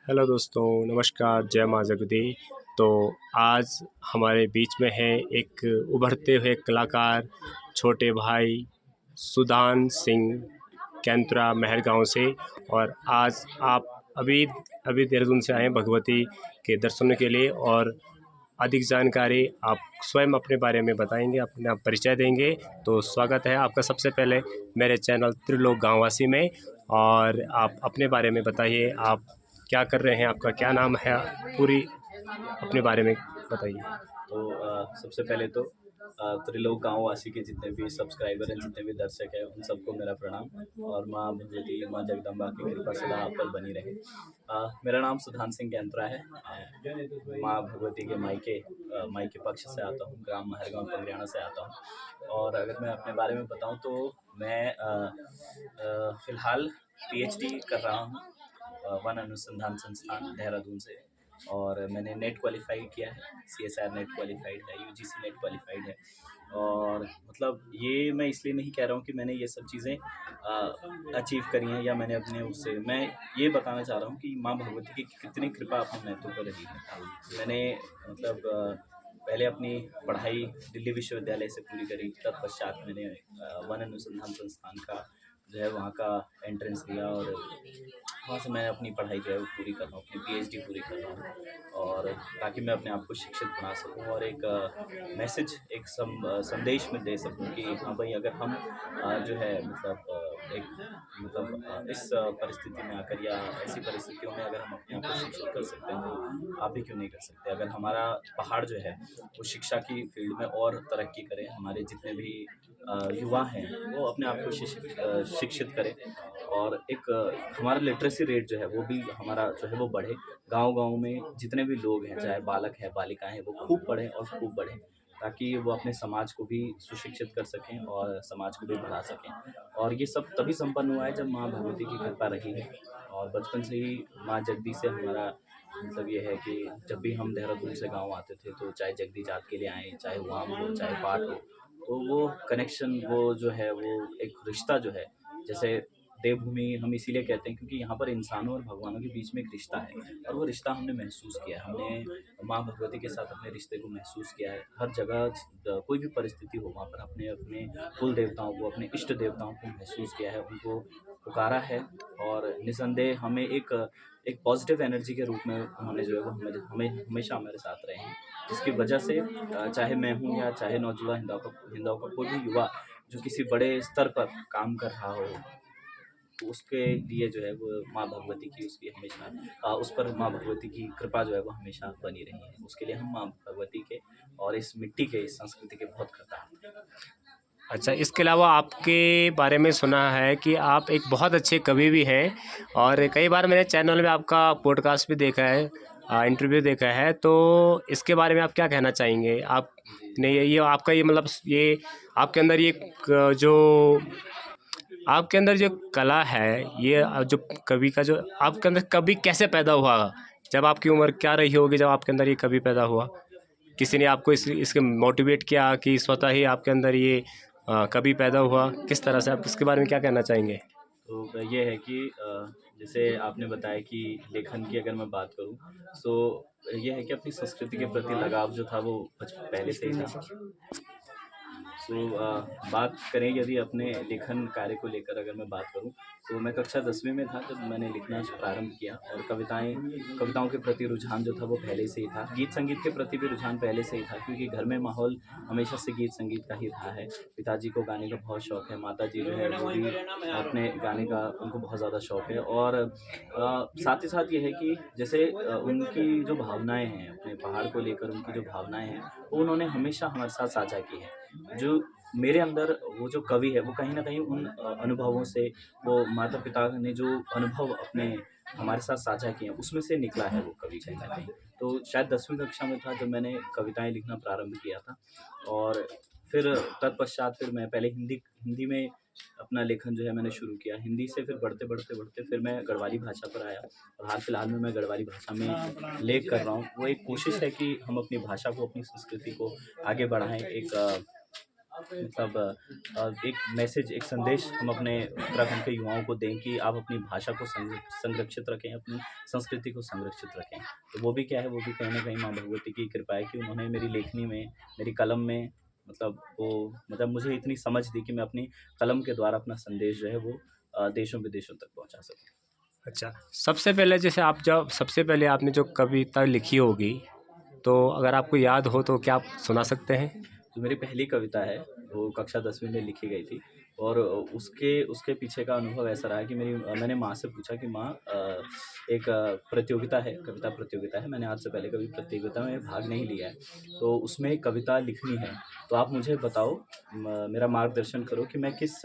Hello दोस्तों, नमस्कार, जय माँ जगदी। तो आज हमारे बीच में है एक उभरते हुए कलाकार, छोटे भाई सुधान सिंह कैंतरा महरगाँव से। और आज आप अभी अभी देहरादून से आए हैं भगवती के दर्शनों के लिए। और अधिक जानकारी आप स्वयं अपने बारे में बताएंगे, अपना परिचय देंगे। तो स्वागत है आपका सबसे पहले मेरे चैनल त्रिलोक गाँववासी में। और आप अपने बारे में बताइए, आप क्या कर रहे हैं, आपका क्या नाम है, पूरी अपने बारे में बताइए। तो सबसे पहले तो त्रिलोक गाँव वासी के जितने भी सब्सक्राइबर हैं, जितने भी दर्शक हैं, उन सबको मेरा प्रणाम और माँ भगवती माँ जगदम्बा की कृपा सदा आप पर बनी रहे। मेरा नाम सुधान सिंह कैंतरा है। मैं माँ भगवती के मायके पक्ष से आता हूँ, ग्राम महरगाँव पंगरियाना से आता हूँ। और अगर मैं अपने बारे में बताऊँ तो मैं फ़िलहाल पीएचडी कर रहा हूँ वन अनुसंधान संस्थान देहरादून से। और मैंने नेट क्वालिफाई किया है, सीएसआर नेट क्वालिफाइड है, यूजीसी नेट क्वालिफाइड है। और मतलब ये मैं इसलिए नहीं कह रहा हूँ कि मैंने ये सब चीज़ें अचीव करी हैं या मैंने अपने उससे, मैं ये बताना चाह रहा हूँ कि माँ भगवती की कितनी कृपा अपने महत्व पर रही है। मैंने मतलब पहले अपनी पढ़ाई दिल्ली विश्वविद्यालय से पूरी करी, तत्पश्चात मैंने वन अनुसंधान संस्थान का जो है वहाँ का एंट्रेंस दिया और वहाँ से मैं अपनी पढ़ाई जो है वो पूरी कर रहा हूँ, अपनी पीएचडी पूरी कर रहा हूँ। और ताकि मैं अपने आप को शिक्षित बना सकूँ और एक मैसेज, एक संदेश में दे सकूँ कि हाँ भाई, अगर हम जो है मतलब एक मतलब इस परिस्थिति में आकर या ऐसी परिस्थितियों में अगर हम अपने आप को शिक्षित कर सकते हैं तो आप भी क्यों नहीं कर सकते। अगर हमारा पहाड़ जो है वो शिक्षा की फील्ड में और तरक्की करे, हमारे जितने भी युवा हैं वो अपने आप को शिक्षित करें और एक हमारा लिटरेसी रेट जो है वो भी हमारा जो है वो बढ़े। गांव-गांव में जितने भी लोग हैं, चाहे बालक हैं, बालिकाएँ हैं, वो खूब पढ़ें और खूब बढ़ें, ताकि वो अपने समाज को भी सुशिक्षित कर सकें और समाज को भी बढ़ा सकें। और ये सब तभी संपन्न हुआ है जब माँ भगवती की कृपा रही है। और बचपन से ही माँ जगदी से हमारा मतलब ये है कि जब भी हम देहरादून से गाँव आते थे तो चाहे जगदी जात के लिए आएँ, चाहे हुआम हो, चाहे पाठ हो, तो वो कनेक्शन, वो जो है वो एक रिश्ता जो है, जैसे देवभूमि हम इसीलिए कहते हैं क्योंकि यहाँ पर इंसानों और भगवानों के बीच में एक रिश्ता है और वो रिश्ता हमने महसूस किया है। हमने माँ भगवती के साथ अपने रिश्ते को महसूस किया है। हर जगह कोई भी परिस्थिति हो, वहाँ पर अपने अपने कुल देवताओं को, अपने इष्ट देवताओं को महसूस किया है, उनको पुकारा है। और निसंदेह हमें एक एक पॉजिटिव एनर्जी के रूप में उन्होंने जो है वो हमें हमें हमेशा हमारे साथ रहे हैं, जिसकी वजह से चाहे मैं हूँ या चाहे नौजुआ हिंदाओं का कोई भी युवा जो किसी बड़े स्तर पर काम कर रहा हो, तो उसके लिए जो है वो माँ भगवती की उसकी हमेशा उस पर माँ भगवती की कृपा जो है वो हमेशा बनी रही है। उसके लिए हम माँ भगवती के और इस मिट्टी के, इस संस्कृति के बहुत कृतज्ञ हैं। अच्छा, इसके अलावा आपके बारे में सुना है कि आप एक बहुत अच्छे कवि भी हैं। और कई बार मैंने चैनल में आपका पॉडकास्ट भी देखा है, इंटरव्यू देखा है। तो इसके बारे में आप क्या कहना चाहेंगे? आप जी, ने ये आपका ये मतलब ये आपके अंदर ये जो आपके अंदर जो कला है, ये जो कवि का जो आपके अंदर कवि कैसे पैदा हुआ? जब आपकी उम्र क्या रही होगी जब आपके अंदर ये कवि पैदा हुआ? किसी ने आपको इसके मोटिवेट किया कि स्वतः ही आपके अंदर ये कवि पैदा हुआ? किस तरह से, आप इसके बारे में क्या कहना चाहेंगे? तो ये है कि जैसे आपने बताया कि लेखन की अगर मैं बात करूँ, सो ये है कि अपनी संस्कृति के प्रति लगाव जो था वो पहले से ही था। सो बात करें यदि अपने लेखन कार्य को लेकर अगर मैं बात करूं, तो मैं कक्षा 10वीं में था जब मैंने लिखना प्रारंभ किया। और कविताओं के प्रति रुझान जो था वो पहले से ही था। गीत संगीत के प्रति भी रुझान पहले से ही था, क्योंकि घर में माहौल हमेशा से गीत संगीत का ही रहा है। पिताजी को गाने का बहुत शौक है, माता जी जो है वो भी अपने गाने का उनको बहुत ज़्यादा शौक है। और साथ ही साथ ये है कि जैसे उनकी जो भावनाएं हैं अपने पहाड़ को लेकर, उनकी जो भावनाएं हैं वो उन्होंने हमेशा हमारे साथ साझा की है। जो मेरे अंदर वो जो कवि है वो कहीं न कहीं उन अनुभवों से, वो माता-पिता ने जो अनुभव अपने हमारे साथ साझा किए हैं, उसमें से निकला है वो कवि कहीं न कहीं। तो शायद 10वीं कक्षा में था जब मैंने कविताएँ लिखना प्रारंभ किया था। और फिर तत्पश्चात फिर मैं पहले हिंदी में अपना लेखन जो है मैंने शुरू किया। हिंदी से फिर बढ़ते फिर मैं गढ़वाली भाषा पर आया और हाल-फिलहाल में मैं गढ़वाली भाषा में लेख कर रहा हूँ। वो एक कोशिश है कि हम अपनी भाषा को, अपनी संस्कृति को आगे बढ़ाएँ। एक मतलब एक मैसेज, एक संदेश हम अपने उत्तराखंड के युवाओं को दें कि आप अपनी भाषा को संरक्षित रखें, अपनी संस्कृति को संरक्षित रखें। तो वो भी क्या है, वो भी कहीं न कहीं माँ भगवती की कृपा है कि उन्होंने मेरी लेखनी में, मेरी कलम में मतलब वो मतलब मुझे इतनी समझ दी कि मैं अपनी कलम के द्वारा अपना संदेश जो है वो देशों-विदेशों तक पहुँचा सकूँ। अच्छा, सबसे पहले जैसे आप जब सबसे पहले आपने जो कविता लिखी होगी, तो अगर आपको याद हो तो क्या आप सुना सकते हैं? जो मेरी पहली कविता है, वो कक्षा 10वीं में लिखी गई थी और उसके उसके पीछे का अनुभव ऐसा रहा कि मैंने माँ से पूछा कि माँ एक प्रतियोगिता है, कविता प्रतियोगिता है, मैंने आज से पहले कभी प्रतियोगिता में भाग नहीं लिया है, तो उसमें एक कविता लिखनी है, तो आप मुझे बताओ, मेरा मार्गदर्शन करो कि मैं किस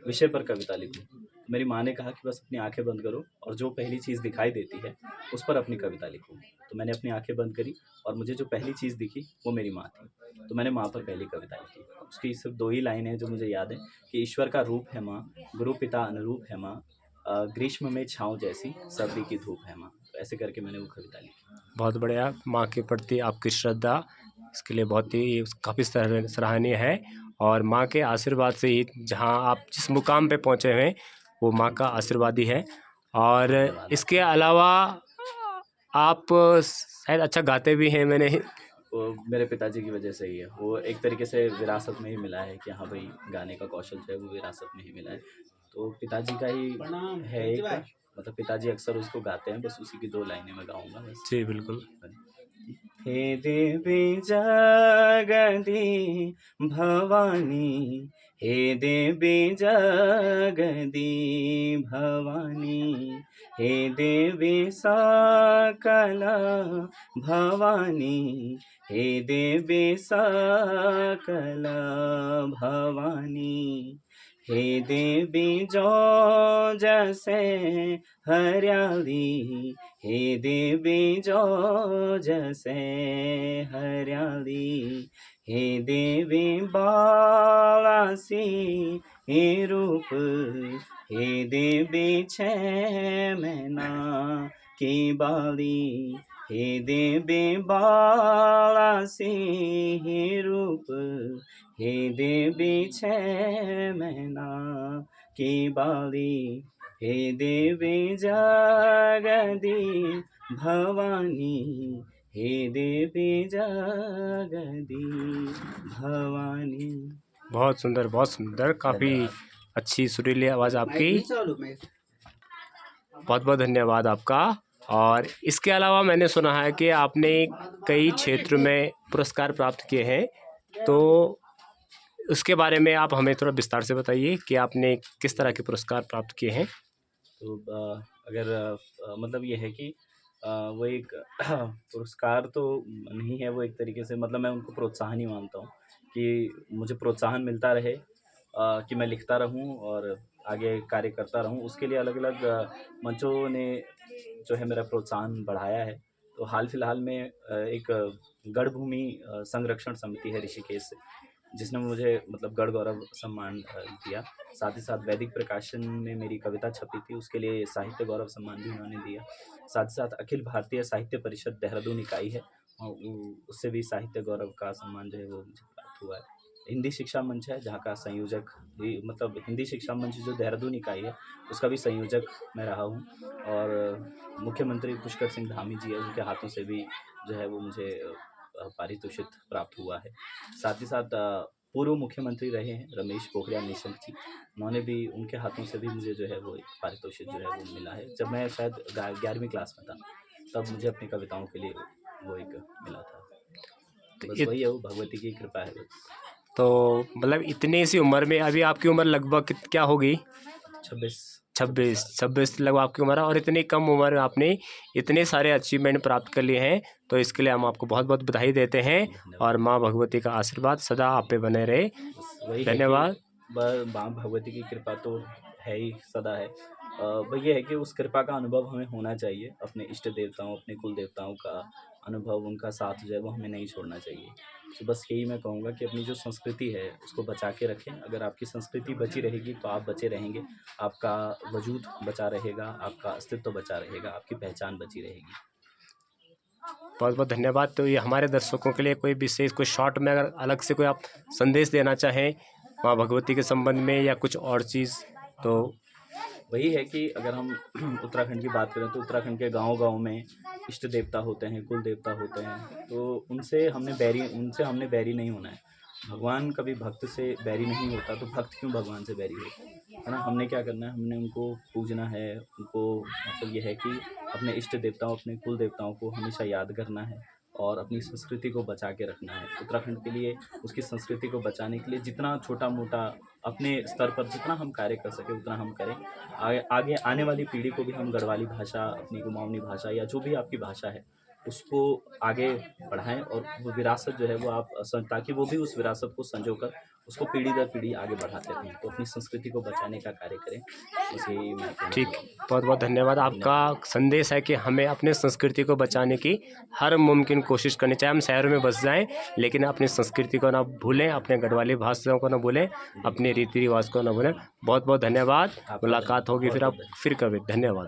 विषय पर कविता लिखूँ। तो मेरी माँ ने कहा कि बस अपनी आँखें बंद करो और जो पहली चीज़ दिखाई देती है, उस पर अपनी कविता लिखो। तो मैंने अपनी आँखें बंद करी और मुझे जो पहली चीज़ दिखी, वो मेरी माँ थी। तो मैंने माँ पर पहली कविता लिखी। उसकी सिर्फ 2 ही लाइन है जो मुझे याद है कि ईश्वर का रूप है माँ, गुरु पिता अनुरूप है माँ, ग्रीष्म में छाँव जैसी, सर्दी की धूप है माँ। तो ऐसे करके मैंने वो कविता लिखी। बहुत बढ़िया, माँ के प्रति आपकी श्रद्धा इसके लिए बहुत ही काफ़ी सराहनीय है। और माँ के आशीर्वाद से ही जहाँ आप जिस मुकाम पे पहुँचे हैं, वो माँ का आशीर्वाद ही है। और धन्यवाद। इसके अलावा आप शायद अच्छा गाते भी हैं, मैंने वो मेरे पिताजी की वजह से ही है। वो एक तरीके से विरासत में ही मिला है कि हाँ भाई, गाने का कौशल जो है वो विरासत में ही मिला है। तो पिताजी का ही है एक, मतलब पिताजी अक्सर उसको गाते हैं, बस उसी की 2 लाइनें मैं गाऊँगा बस। जी बिल्कुल। हे देवी जगदी भवानी, हे देवी जगदी भवानी, हे देवी सकल भवानी, हे देवी सकल भवानी, हे देवी जो जैसे हरियाली, हे देवी जो जैसे हरियाली, हे देवी बालासी हे रूप, हे देवी छह महीना की बाली, हे देवी बालासी हे रूप, हे देवी छह महीना की बाली, हे देवी जगदी भवानी, हे देवी जगदी भवानी। बहुत सुंदर, काफ़ी धन्यवाद। अच्छी सुरीली आवाज़ आपकी। बहुत बहुत धन्यवाद आपका। और इसके अलावा मैंने सुना है कि आपने कई क्षेत्र में पुरस्कार प्राप्त किए हैं, तो उसके बारे में आप हमें थोड़ा विस्तार से बताइए कि आपने किस तरह के पुरस्कार प्राप्त किए हैं। तो अगर मतलब ये है कि वो एक पुरस्कार तो नहीं है, वो एक तरीके से मतलब मैं उनको प्रोत्साहन ही मानता हूँ कि मुझे प्रोत्साहन मिलता रहे, कि मैं लिखता रहूँ और आगे कार्य करता रहूँ। उसके लिए अलग-अलग मंचों ने जो है मेरा प्रोत्साहन बढ़ाया है। तो हाल-फिलहाल में एक गढ़भूमि संरक्षण समिति है ऋषिकेश से, जिसने मुझे मतलब गढ़ गौरव सम्मान दिया। साथ ही साथ वैदिक प्रकाशन में मेरी कविता छपी थी, उसके लिए साहित्य गौरव सम्मान भी उन्होंने दिया। साथ ही साथ अखिल भारतीय साहित्य परिषद देहरादून इकाई है, उससे भी साहित्य गौरव का सम्मान जो है वो मुझे प्राप्त हुआ है। हिंदी शिक्षा मंच है जहाँ का संयोजक भी, मतलब हिंदी शिक्षा मंच जो देहरादून इकाई है उसका भी संयोजक मैं रहा हूँ। और मुख्यमंत्री पुष्कर सिंह धामी जी है, उनके हाथों से भी जो है वो मुझे पारितोषिक प्राप्त हुआ है। साथ ही साथ पूर्व मुख्यमंत्री रहे हैं रमेश पोखरियाल निशंक जी, उन्होंने भी, उनके हाथों से भी मुझे जो है वो एक पारितोषिक जो है वो मिला है। जब मैं शायद 11वीं क्लास में था, तब मुझे अपनी कविताओं के लिए वो एक मिला था। तो बस वही है, वो भगवती की कृपा है बस। तो मतलब इतनी सी उम्र में, अभी आपकी उम्र लगभग क्या होगी? 26 26 छब्बीस साल। छब्बीस लगभग आपकी उम्र है, और इतनी कम उम्र में आपने इतने सारे अचीवमेंट प्राप्त कर लिए हैं, तो इसके लिए हम आपको बहुत बहुत बधाई देते हैं। धन्यवाद। और माँ भगवती का आशीर्वाद सदा आप पे बने रहे। बस वही है कि धन्यवाद। माँ भगवती की कृपा तो है ही, सदा है। वही है कि उस कृपा का अनुभव हमें होना चाहिए, अपने इष्ट देवताओं, अपने कुल देवताओं का अनुभव, उनका साथ जो है वो हमें नहीं छोड़ना चाहिए। तो बस यही मैं कहूँगा कि अपनी जो संस्कृति है उसको बचा के रखें। अगर आपकी संस्कृति बची रहेगी तो आप बचे रहेंगे, आपका वजूद बचा रहेगा, आपका अस्तित्व बचा रहेगा, आपकी पहचान बची रहेगी। बहुत बहुत धन्यवाद। तो ये हमारे दर्शकों के लिए कोई विशेष, कोई शॉर्ट में अगर अलग से कोई आप संदेश देना चाहें माँ भगवती के संबंध में या कुछ और चीज़, तो वही है कि अगर हम उत्तराखंड की बात करें तो उत्तराखंड के गांव-गांव में इष्ट देवता होते हैं, कुल देवता होते हैं, तो उनसे हमने बैरी नहीं होना है। भगवान कभी भक्त से बैरी नहीं होता, तो भक्त क्यों भगवान से बैरी हो, है ना? हमने क्या करना है, हमने उनको पूजना है, उनको मतलब ये है कि अपने इष्ट देवताओं, अपने कुल देवताओं को हमेशा याद करना है और अपनी संस्कृति को बचा के रखना है। उत्तराखंड के लिए, उसकी संस्कृति को बचाने के लिए जितना छोटा-मोटा अपने स्तर पर जितना हम कार्य कर सकें उतना हम करें। आगे आने वाली पीढ़ी को भी हम गढ़वाली भाषा, अपनी कुमाऊनी भाषा या जो भी आपकी भाषा है उसको आगे बढ़ाएं और वो विरासत जो है वो आप ताकि वो भी उस विरासत को संजोकर उसको पीढ़ी दर पीढ़ी आगे बढ़ाते रहें, तो अपनी संस्कृति को बचाने का कार्य करें। बस यही मैं कहना ठीक, चाहूँगा। बहुत बहुत धन्यवाद। आपका संदेश है कि हमें अपने संस्कृति को बचाने की हर मुमकिन कोशिश करनी चाहिए। हम शहरों में बस जाएं लेकिन अपनी संस्कृति को ना भूलें, अपने गढ़वाली भाषाओं को ना भूलें, अपने रीति रिवाज को ना भूलें। बहुत बहुत धन्यवाद। आपका मुलाकात होगी बहुत फिर, आप बहुत फिर कभी। धन्यवाद।